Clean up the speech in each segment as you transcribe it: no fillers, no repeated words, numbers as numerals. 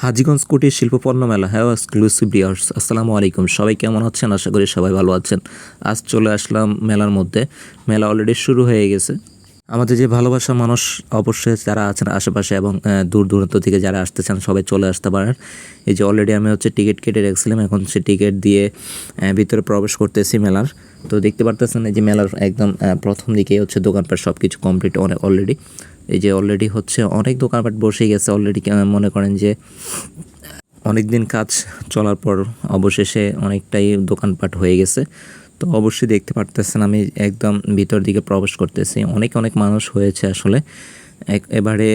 হাজীগঞ্জ কুটির শিল্পপণ্য মেলা হ্যাঁ এক্সক্লুসিভ ভিউয়ার্স আসসালামু আলাইকুম। সবাই কেমন আছেন? আশা করি সবাই ভালো আছেন। আজ চলে আসলাম মেলার মধ্যে। মেলা অলরেডি শুরু হয়ে গেছে। আমাদের যে ভালোবাসা মানুষ অবশ্যই যারা আছেন আশেপাশে এবং দূর দূরান্ত থেকে যারা আসতে চান সবাই চলে আসতে পারেন। এই যে অলরেডি আমি টিকিট কেটে রেখেছিলাম, এখন সে টিকিট দিয়ে ভিতরে প্রবেশ করতেছি মেলার। তো দেখতে পারতেছেন এই যে মেলার একদম প্রথম দিকেই দোকানপাট সব কিছু কমপ্লিট অলরেডি। এই যে অলরেডি অনেক দোকানপাট বসে গেছে অলরেডি। মনে করেন যে অনেক দিন কাজ চলার পর অবশেষে অনেকটাই দোকানপাট হয়ে গেছে। তো অবশ্যই দেখতে পারতেছেন আমি একদম ভিতর দিকে প্রবেশ করতেছি। অনেক অনেক মানুষ হয়েছে আসলে। এবারে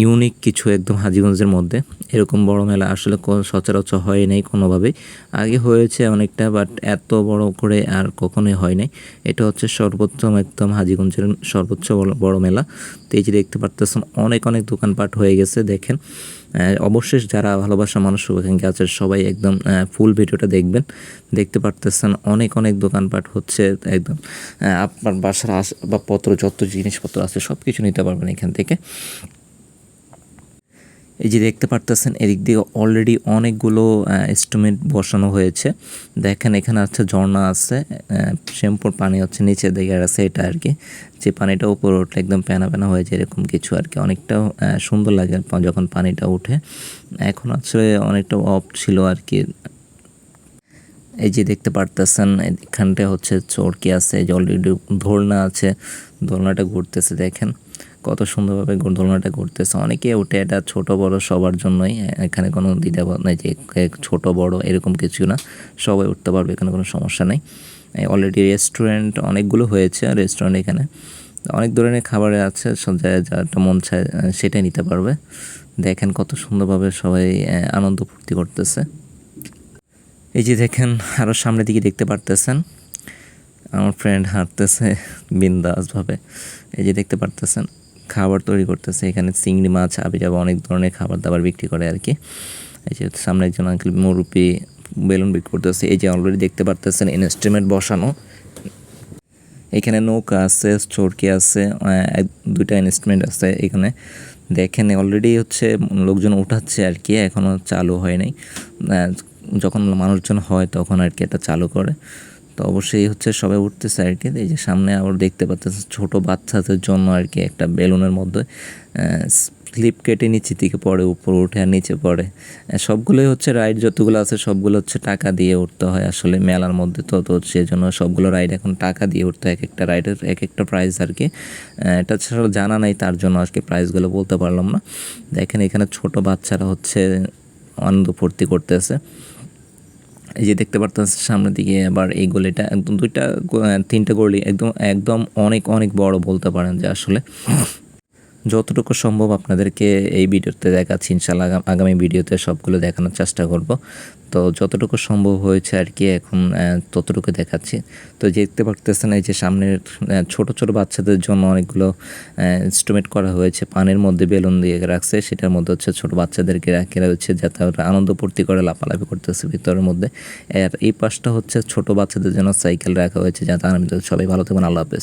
ইউনিক কিছু একদম হাজীগঞ্জের মধ্যে এরকম বড় মেলা আসলে সচরাচর হয় নাই কোনোভাবেই। আগে হয়েছে অনেকটা, বাট এত বড় করে আর কখনোই হয় নাই। এটা সর্বোত্তম একদম হাজীগঞ্জের সর্বোচ্চ বড় মেলা। তো এই যে দেখতে পারতেছেন অনেক অনেক দোকানপাট হয়ে গেছে দেখেন। অবশ্যই যারা ভালোবাসা মানুষ ওখানে আছে সবাই একদম ফুল ভিডিওটা দেখবেন। দেখতে পারতেছেন অনেক অনেক দোকানপাট হচ্ছে একদম। আপনার বাসার আসবাবপত্র যত জিনিসপত্র আছে সব কিছু নিতে পারবেন এখান থেকে। এই যে দেখতে পারতেছেন এদিক দিয়ে অলরেডি অনেকগুলো ইনস্ট্রুমেন্ট বসানো হয়েছে। দেখেন এখানে ঝর্ণা আছে, শ্যাম্পুর পানি নিচের দিকে আছে, এটা আর কি। যে পানিটা উপরে উঠলে একদম প্যানা প্যানা হয়ে যায় এরকম কিছু আর কি। অনেকটা সুন্দর লাগে যখন পানিটা উঠে। এখন অনেকটা অফ ছিল আর কি। এই যে দেখতে পারতেছেন এখানটা চরকি আছে, যে অলরেডি দোলনা আছে, দোলনাটা ঘুরতেছে দেখেন কত সুন্দরভাবে দোলনাটা ঘুরতেছে। অনেকে উঠে, এটা ছোট বড় সবার জন্যই, এখানে কোনো দ্বিধাবোধ নেই যে ছোট বড় এরকম কিছু না, সবাই উঠতে পারবে, এখানে কোনো সমস্যা নেই। অলরেডি রেস্টুরেন্ট অনেকগুলো হয়েছে, রেস্টুরেন্ট এখানে অনেক ধরনের খাবার আছে, সব জায়গায় যাটা মন চায় সেটাই নিতে পারবে। দেখেন কত সুন্দরভাবে সবাই আনন্দ ফুর্তি করতেছে। এই যে দেখেন আরও সামনের দিকে দেখতে পারতেছেন আমার ফ্রেন্ড হাঁটতেছে বিন্দাসভাবে। এই যে দেখতে পারতেছেন খাবার তৈরি করতেছে এখানে, চিংড়ি মাছ আবিজাবা অনেক ধরনের খাবার দাবার বিক্রি করে আর কি। এই যে সামনে একজন আঙ্কেল মুরব্বি বেলুন বিক্রি করতেছে। এই যে অলরেডি দেখতে পারতেছেন ইনস্ট্রুমেন্ট বসানো, এখানে নৌকা আছে, চরকি আছে, দুইটা ইনস্ট্রুমেন্ট আছে এখানে। দেখেন অলরেডি লোকজন উঠাচ্ছে আর কি, এখনও চালু হয় নাই। যখন মানুষজন হয় তখন আর কি এটা চালু করে। তো অবশ্যই সবাই উঠতেছে আর কি। এই যে সামনে আবার দেখতে পাচ্ছেন ছোট বাচ্চাদের জন্য আর কি একটা বেলুনের মধ্যে স্লিপ কেটে নিচে দিকে পড়ে, উপর উঠে আর নিচে পড়ে। সবগুলোই রাইড যতগুলো আছে সবগুলো টাকা দিয়ে উঠতে হয় আসলে মেলার মধ্যে। তো সেজন্য সবগুলো রাইড এখন টাকা দিয়ে উঠতে হয়, এক একটা রাইডের এক একটা প্রাইস আর কি। এটা ছাড়া জানা নাই, তার জন্য আজকে প্রাইসগুলো বলতে পারলাম না। দেখেন এখানে ছোট বাচ্চারা আনন্দ ফুর্তি করতেছে। এই যে দেখতে পারতেন সামনের দিকে আবার এই গলিটা একদম তিনটা গলি একদম একদম অনেক অনেক বড় বলতে পারেন যে আসলে। যতটুকু সম্ভব আপনাদেরকে এই ভিডিওতে দেখাচ্ছি, ইনশাল্লাহ আগামী ভিডিওতে সবগুলো দেখানোর চেষ্টা করব। তো যতটুকু সম্ভব হয়েছে আর কি এখন ততটুকু দেখাচ্ছি। তো দেখতে পারতেছেন এই যে সামনের ছোট ছোট বাচ্চাদের জন্য অনেকগুলো ইনস্ট্রুমেন্ট করা হয়েছে, পানির মধ্যে বেলুন দিয়ে রাখছে, সেটার মধ্যে ছোট বাচ্চাদেরকে রাখে যাতে ওরা আনন্দ ফুর্তি করে লাফালাফি করতেছে ভিতরের মধ্যে। আর এই পাশটা ছোট বাচ্চাদের জন্য সাইকেল রাখা হয়েছে, যাতে আনন্দ। সবাই ভালো থাকবেন, আল্লাহ হাফেজ।